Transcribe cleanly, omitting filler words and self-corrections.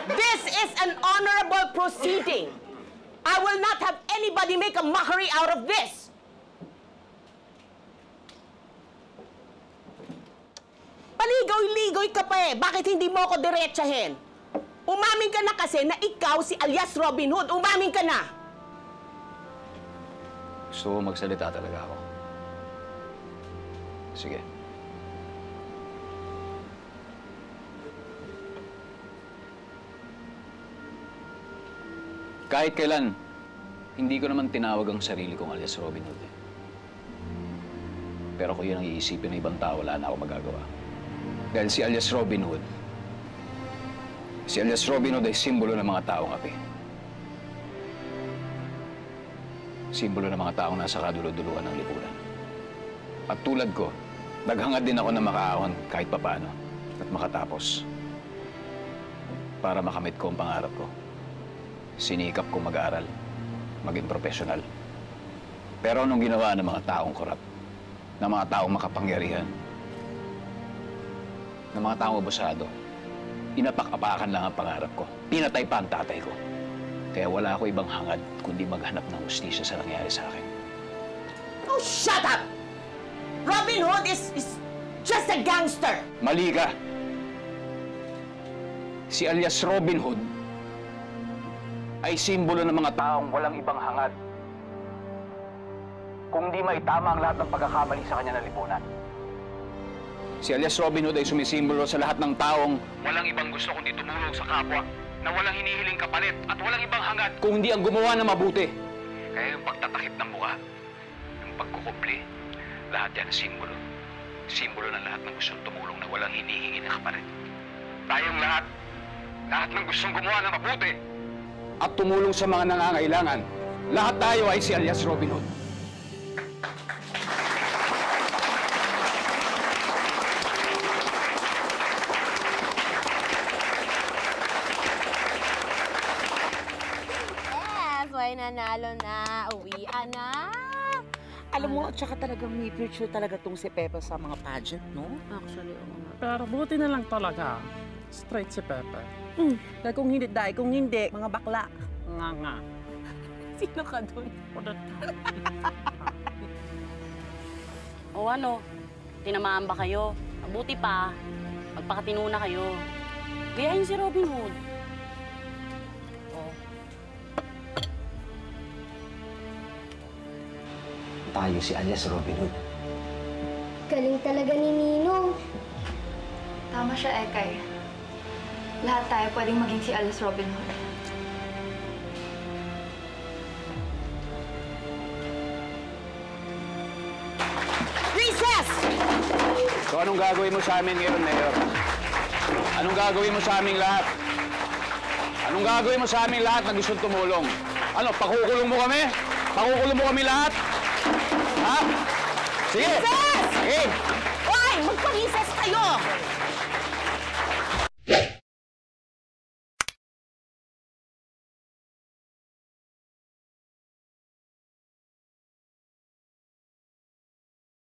This is an honorable proceeding. I will not have anybody make a mockery out of this. Paligoy-ligoy ka pa eh. Bakit hindi mo ako diretsahin? Umamin ka na kasi na ikaw si alias Robin Hood. Umamin ka na. Gusto ko magsalita talaga ako. Sige. Kahit kailan, hindi ko naman tinawag ang sarili kong alias Robin Hood eh. Pero kung yun ang iisipin ng ibang tao, wala na ako magagawa. Dahil si alias Robin Hood ay simbolo ng mga taong api. Simbolo ng mga taong nasa kadulod-duluhan ng lipunan. At tulad ko, naghangad din ako na makaahon kahit papano at makatapos. Para makamit ko ang pangarap ko. Sinikap ko mag-aaral, maging profesional. Pero anong ginawa ng mga taong korap, ng mga taong makapangyarihan, ng mga taong abusado, inapak-apakan lang ang pangarap ko. Pinatay pa ang tatay ko. Kaya wala ako ibang hangad kundi maghanap ng hustisya sa nangyari sa akin. Oh, shut up! Robin Hood is just a gangster! Mali ka! Si alias Robin Hood ay simbolo ng mga taong walang ibang hangad kung di maitama ang lahat ng pagkakamali sa kanya ng lipunan. Si alias Robin Hood ay sumisimbolo sa lahat ng taong walang ibang gusto kundi tumulong sa kapwa, na walang hinihiling kapalit at walang ibang hangad kung hindi ang gumawa na mabuti. Kaya yung pagtatakip ng mukha, yung pagkukupli, lahat yan simbolo. Simbolo ng lahat ng gustong tumulong na walang hinihingi na kapalit. Tayong lahat ng gustong gumawa na mabuti at tumulong sa mga nangangailangan, lahat tayo ay si alias Robin Hood. Ay, nanalo na. Uwian na. Alam mo, tsaka talagang may future talaga tong si Pepe sa mga pageant, no? Actually, oo nga. Pero buti na lang talaga. Straight si Pepe. Kaya kung hindi, mga bakla. Nga. Sino ka dun? Ulit. O ano, tinamaan ba kayo? Mabuti pa, magpakatino na kayo. Gayahin si Robin Hood. Tayo si alias Robin Hood. Galing talaga ni Ninong. Tama siya, Ekay. Lahat tayo pwedeng maging si alias Robin Hood. Recess! So anong gagawin mo sa amin ngayon, Mayor? Anong gagawin mo sa aming lahat? Anong gagawin mo sa aming lahat na gustong tumulong? Ano, pakukulong mo kami? Pakukulong mo kami lahat? Ha? Sige! Recess! Sige! Hoy! Magpa-recess kayo!